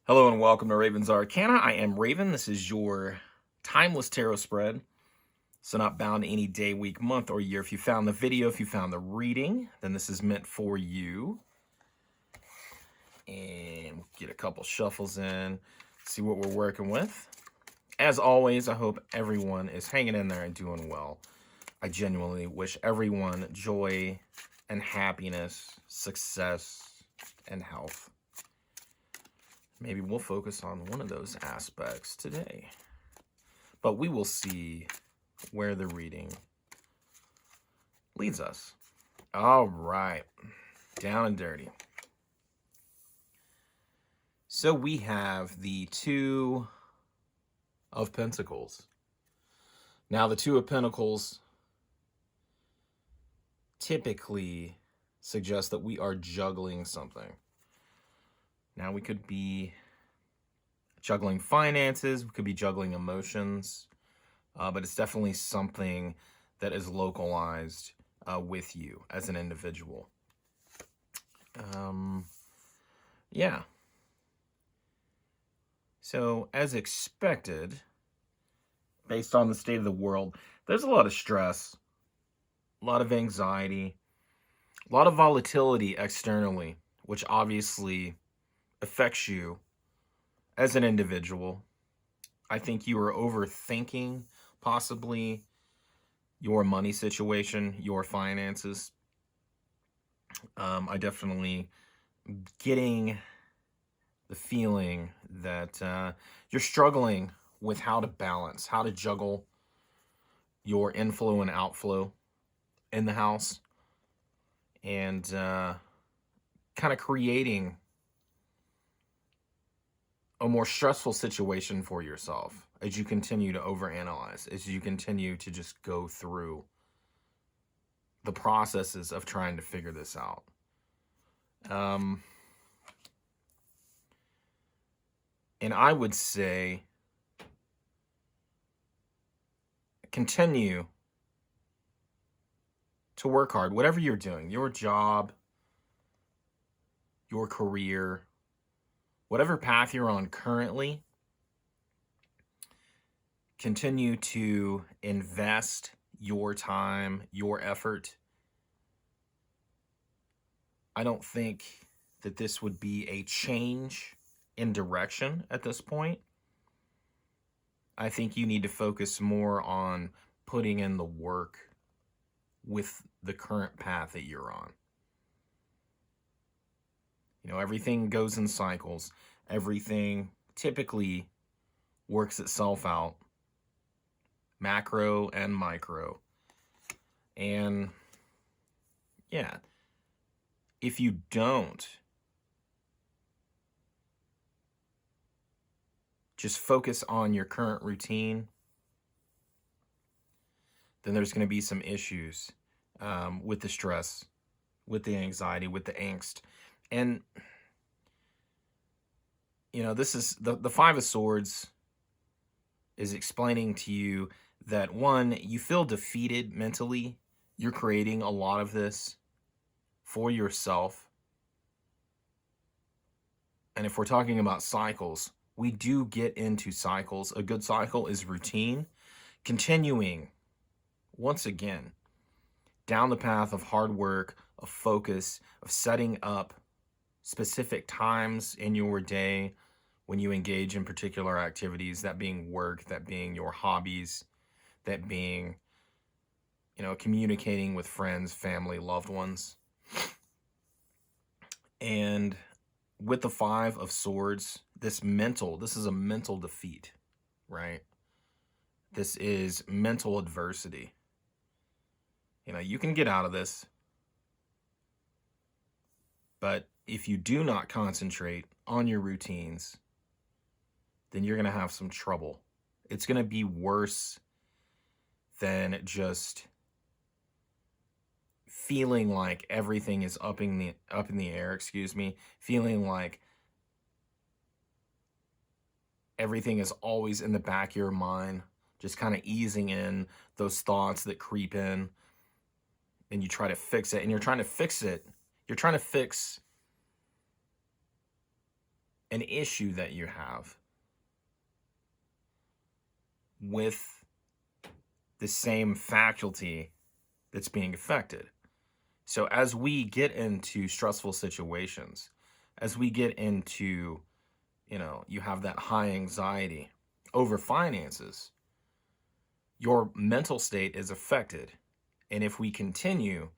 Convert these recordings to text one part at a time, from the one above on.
Hello and welcome to Raven's Arcana. I am Raven. This is your timeless tarot spread. So not bound to any day, week, month, or year. If you found the video, if you found the reading, then this is meant for you. And we'll get a couple shuffles in, see what we're working with. As always, I hope everyone is hanging in there and doing well. I genuinely wish everyone joy and happiness, success, and health. Maybe we'll focus on one of those aspects today. But we will see where the reading leads us. All right. Down and dirty. So we have the Two of Pentacles. Now, the Two of Pentacles typically suggest that we are juggling something. Now, we could be juggling finances, we could be juggling emotions, but it's definitely something that is localized with you as an individual. Yeah. So, as expected, based on the state of the world, there's a lot of stress, a lot of anxiety, a lot of volatility externally, which obviously affects you as an individual. I think you are overthinking possibly your money situation, your finances. I definitely getting the feeling that you're struggling with how to balance, how to juggle your inflow and outflow in the house, and kind of creating a more stressful situation for yourself as you continue to overanalyze, as you continue to just go through the processes of trying to figure this out. And I would say continue to work hard, whatever you're doing, your job, your career, whatever path you're on currently. Continue to invest your time, your effort. I don't think that this would be a change in direction at this point. I think you need to focus more on putting in the work with the current path that you're on. You know, everything goes in cycles. Everything typically works itself out, macro and micro. And yeah, if you don't just focus on your current routine, then there's going to be some issues with the stress, with the anxiety, with the angst. And, you know, this is the Five of Swords is explaining to you that, one, you feel defeated mentally. You're creating a lot of this for yourself. And if we're talking about cycles, we do get into cycles. A good cycle is routine, continuing once again down the path of hard work, of focus, of setting up specific times in your day when you engage in particular activities, that being work, that being your hobbies, that being, you know, communicating with friends, family, loved ones. And with the Five of Swords, this is a mental defeat, right? This is mental adversity. You know, you can get out of this, but if you do not concentrate on your routines, then you're going to have some trouble. It's going to be worse than just feeling like everything is up in the air, feeling like everything is always in the back of your mind, just kind of easing in those thoughts that creep in, and you try to fix it, and you're trying to fix an issue that you have with the same faculty that's being affected. So as we get into stressful situations, as we get into, you have that high anxiety over finances, your mental state is affected. And if we continue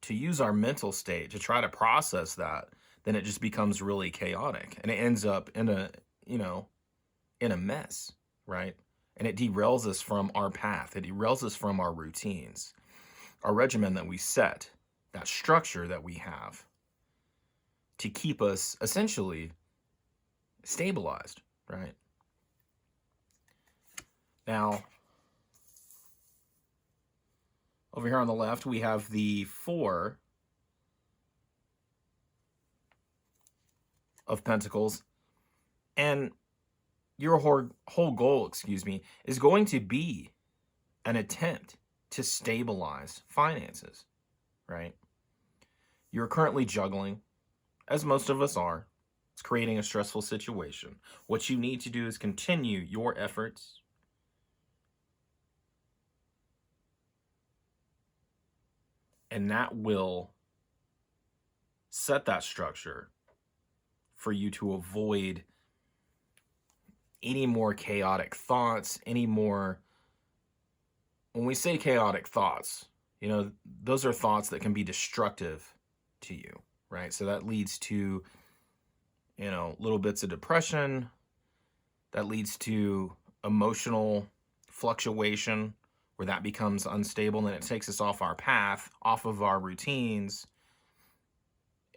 to use our mental state to try to process that, then it just becomes really chaotic and it ends up in a mess, right? And it derails us from our path. It derails us from our routines, our regimen that we set, that structure that we have to keep us essentially stabilized, right? Now, over here on the left, we have the 4 of Pentacles, and your whole goal, is going to be an attempt to stabilize finances, right? You're currently juggling, as most of us are. It's creating a stressful situation. What you need to do is continue your efforts and that will set that structure for you to avoid any more chaotic thoughts, when we say chaotic thoughts, those are thoughts that can be destructive to you, right? So that leads to, little bits of depression, that leads to emotional fluctuation where that becomes unstable and it takes us off our path, off of our routines,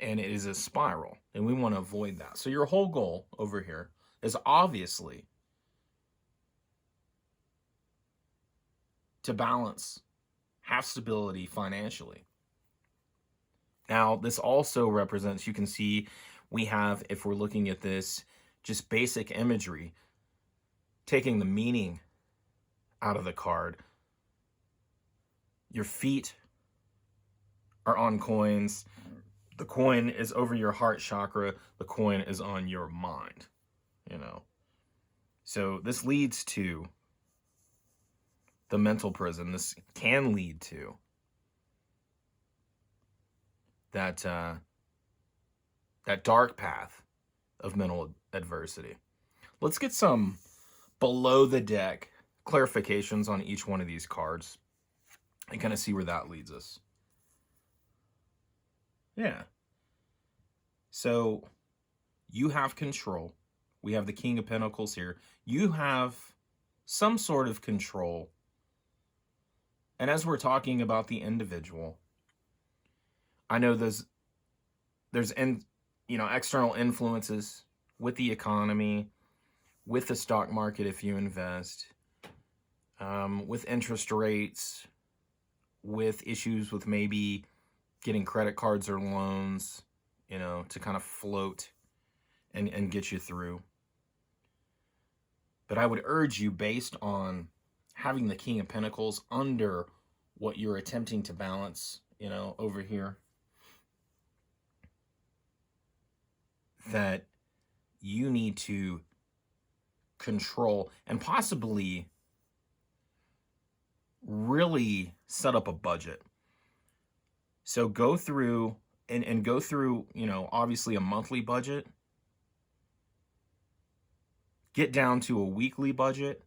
and it is a spiral, and we want to avoid that. So your whole goal over here is obviously to balance, have stability financially. Now, this also represents, you can see we have, if we're looking at this, just basic imagery, taking the meaning out of the card. Your feet are on coins. The coin is over your heart chakra. The coin is on your mind, So this leads to the mental prison. This can lead to that dark path of mental adversity. Let's get some below the deck clarifications on each one of these cards and kind of see where that leads us. Yeah. So you have control. We have the King of Pentacles here. You have some sort of control. And as we're talking about the individual, I know there's external influences with the economy, with the stock market if you invest, with interest rates, with issues with maybe getting credit cards or loans, to kind of float and get you through. But I would urge you, based on having the King of Pentacles under what you're attempting to balance, over here, that you need to control and possibly really set up a budget. So go through and go through, obviously a monthly budget. Get down to a weekly budget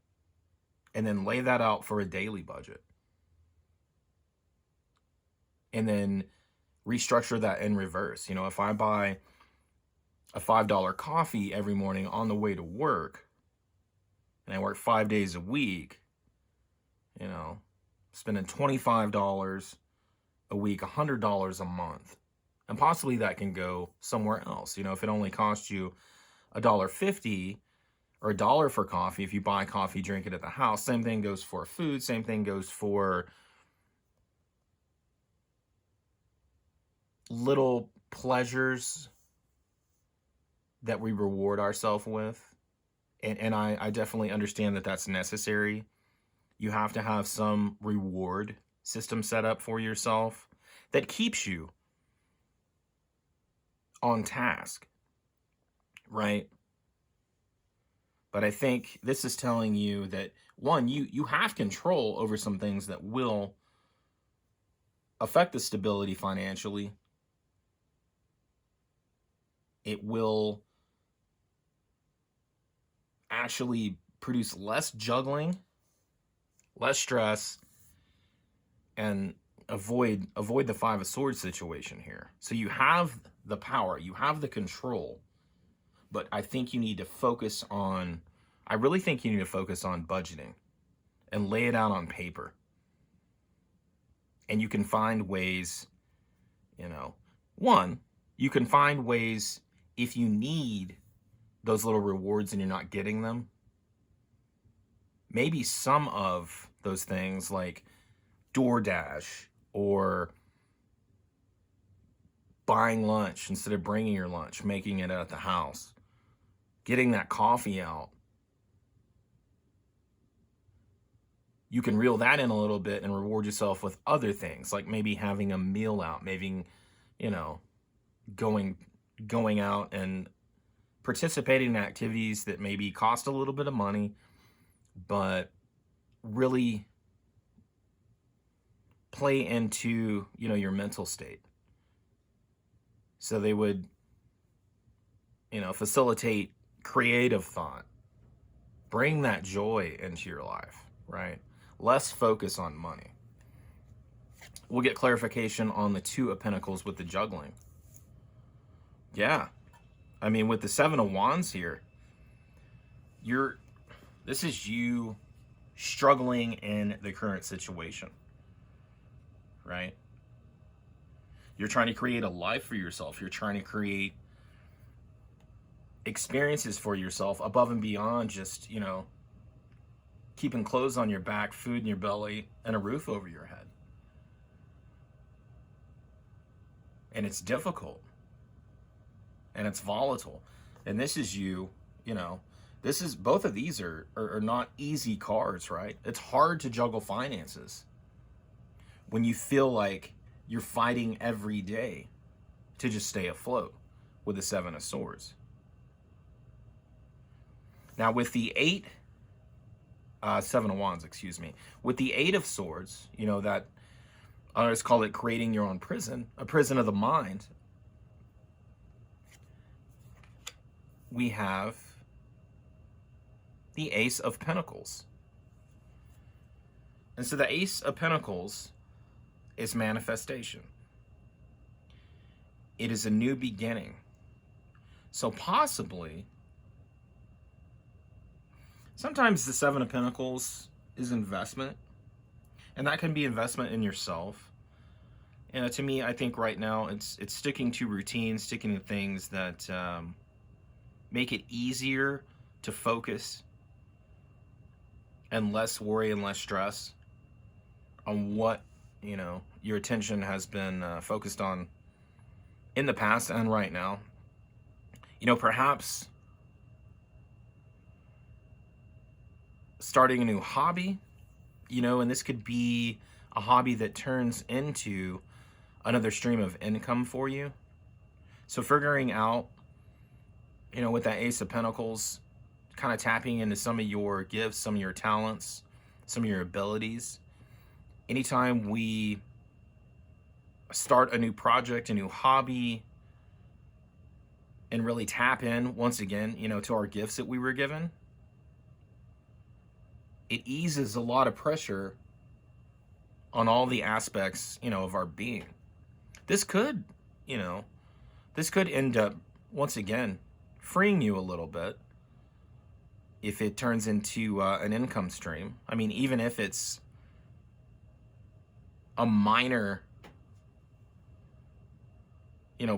and then lay that out for a daily budget. And then restructure that in reverse. If I buy a $5 coffee every morning on the way to work, and I work 5 days a week, spending $25 a week, $100 a month, and possibly that can go somewhere else. If it only costs you $1.50 or $1 for coffee, if you buy coffee, drink it at the house, same thing goes for food, same thing goes for little pleasures that we reward ourselves with. And I definitely understand that that's necessary. You have to have some reward system set up for yourself that keeps you on task, right? But I think this is telling you that, one, you have control over some things that will affect the stability financially. It will actually produce less juggling, less stress, and avoid the Five of Swords situation here. So you have the power, you have the control, but I think you need to focus on, I really think you need to focus on budgeting and lay it out on paper. And you can find ways, one, you can find ways if you need those little rewards and you're not getting them. Maybe some of those things like DoorDash or buying lunch instead of bringing your lunch, making it at the house, getting that coffee out. You can reel that in a little bit and reward yourself with other things, like maybe having a meal out, maybe, going out and participating in activities that maybe cost a little bit of money, but really play into, your mental state. So they would, facilitate creative thought, bring that joy into your life, right? Less focus on money. We'll get clarification on the Two of Pentacles with the juggling. Yeah. I mean, with the Seven of Wands here, this is you struggling in the current situation, right? You're trying to create a life for yourself. You're trying to create experiences for yourself above and beyond just, keeping clothes on your back, food in your belly, and a roof over your head. And it's difficult. And it's volatile. And this is you, both of these are not easy cards, right? It's hard to juggle finances when you feel like you're fighting every day to just stay afloat with the Seven of Swords. Now with the Seven of Wands, with the Eight of Swords, that others call it creating your own prison, a prison of the mind. We have the Ace of Pentacles. And so the Ace of Pentacles is manifestation. It is a new beginning. So possibly, sometimes the Seven of Pentacles is investment, and that can be investment in yourself. And to me, I think right now it's sticking to routines, sticking to things that make it easier to focus and less worry and less stress on what, your attention has been focused on in the past and right now. Perhaps starting a new hobby, and this could be a hobby that turns into another stream of income for you. So figuring out, with that Ace of Pentacles, kind of tapping into some of your gifts, some of your talents, some of your abilities. Anytime we start a new project, a new hobby, and really tap in, once again, to our gifts that we were given, it eases a lot of pressure on all the aspects, of our being. This could end up, once again, freeing you a little bit if it turns into an income stream. I mean, even if it's a minor,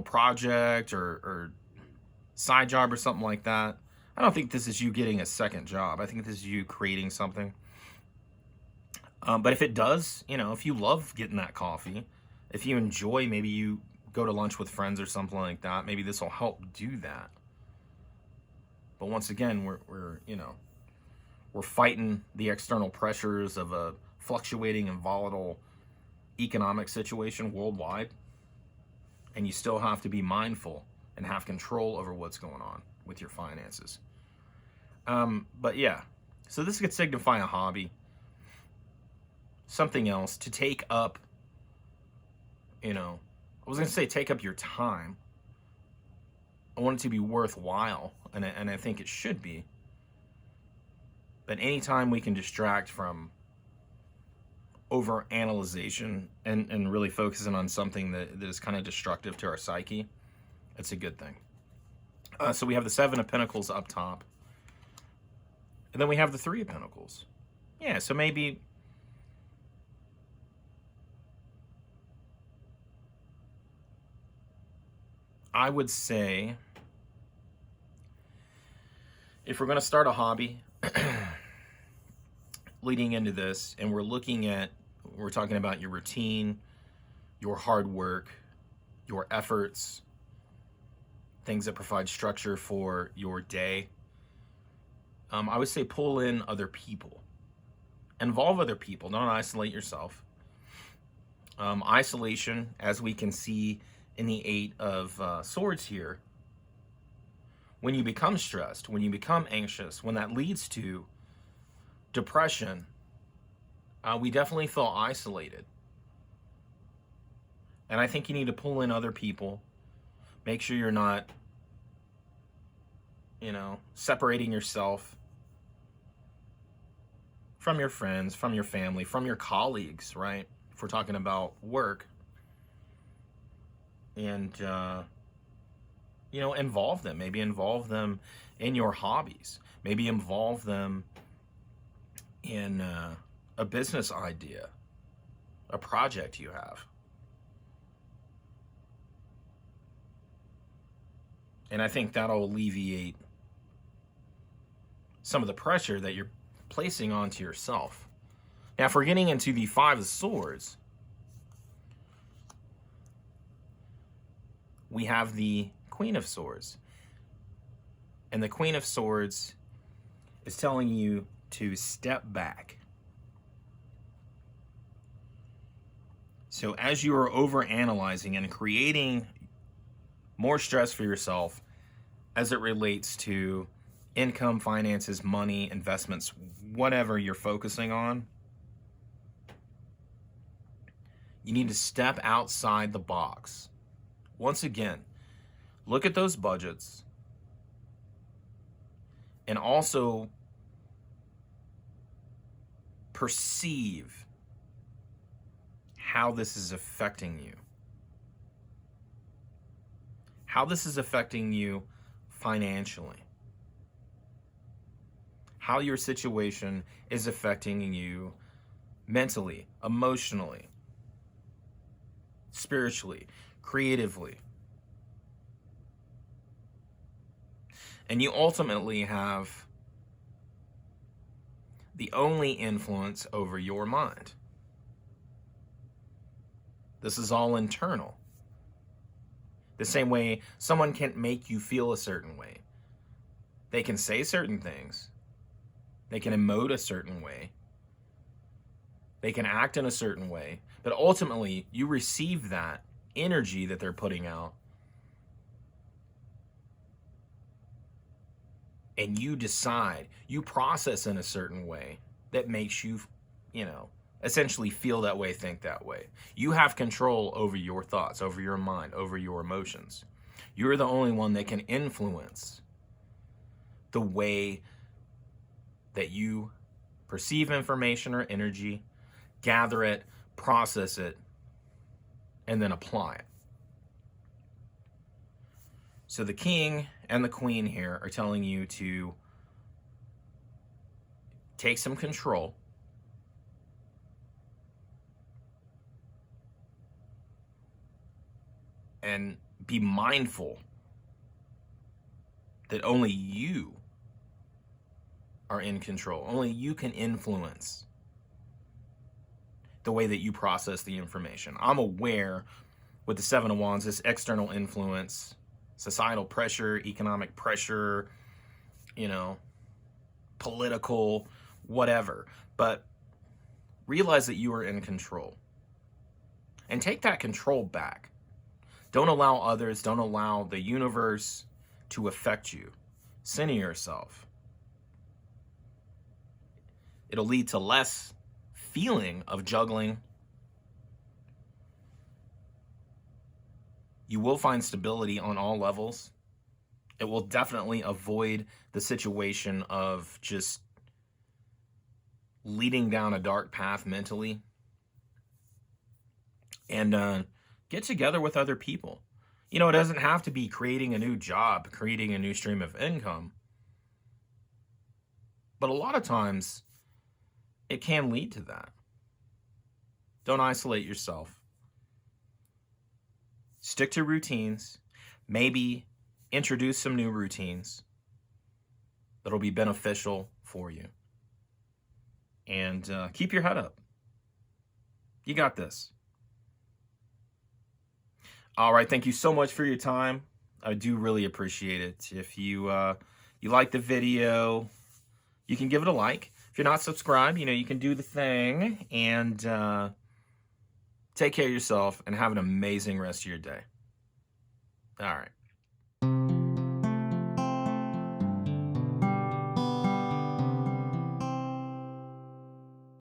project or side job or something like that. I don't think this is you getting a second job. I think this is you creating something. But if it does, if you love getting that coffee, if you enjoy, maybe you go to lunch with friends or something like that, maybe this will help do that. But once again, we're fighting the external pressures of a fluctuating and volatile economic situation worldwide. And you still have to be mindful and have control over what's going on with your finances. But yeah, so this could signify a hobby, something else to take up, I was going to say take up your time. I want it to be worthwhile, and I think it should be. But anytime we can distract from over analyzation and really focusing on something that is kind of destructive to our psyche, it's a good thing. So we have the Seven of Pentacles up top. And then we have the Three of Pentacles. Yeah, so maybe I would say if we're going to start a hobby leading into this, and we're talking about your routine, your hard work, your efforts, things that provide structure for your day, I would say pull in other people. Involve other people. Don't isolate yourself. Isolation, as we can see in the Eight of Swords here, when you become stressed, when you become anxious, when that leads to depression, we definitely feel isolated. And I think you need to pull in other people. Make sure you're not, separating yourself from your friends, from your family, from your colleagues, right? If we're talking about work. And, involve them. Maybe involve them in your hobbies. Maybe involve them in a business idea, a project you have. And I think that'll alleviate some of the pressure that you're placing onto yourself. Now, if we're getting into the Five of Swords, we have the Queen of Swords. And the Queen of Swords is telling you to step back. So as you are overanalyzing and creating more stress for yourself as it relates to income, finances, money, investments, whatever you're focusing on, you need to step outside the box. Once again, look at those budgets and also perceive how this is affecting you. How this is affecting you financially. How your situation is affecting you mentally, emotionally, spiritually, creatively. And you ultimately have the only influence over your mind. This is all internal. The same way someone can't make you feel a certain way. They can say certain things. They can emote a certain way. They can act in a certain way. But ultimately, you receive that energy that they're putting out. And you decide, you process in a certain way that makes you, essentially feel that way, think that way. You have control over your thoughts, over your mind, over your emotions. You're the only one that can influence the way that you perceive information or energy, gather it, process it, and then apply it. So the King and the Queen here are telling you to take some control. And be mindful that only you are in control. Only you can influence the way that you process the information. I'm aware with the Seven of Wands, this external influence, societal pressure, economic pressure, political, whatever. But realize that you are in control. And take that control back. Don't allow others, don't allow the universe to affect you. center yourself. It'll lead to less feeling of juggling. You will find stability on all levels. It will definitely avoid the situation of just leading down a dark path mentally. And get together with other people. You know, it doesn't have to be creating a new job, creating a new stream of income. But a lot of times, it can lead to that. Don't isolate yourself. Stick to routines. Maybe introduce some new routines that'll be beneficial for you. And keep your head up. You got this. All right, thank you so much for your time. I do really appreciate it. If you like the video, you can give it a like. If you're not subscribed, you know, you can do the thing. And take care of yourself and have an amazing rest of your day. All right.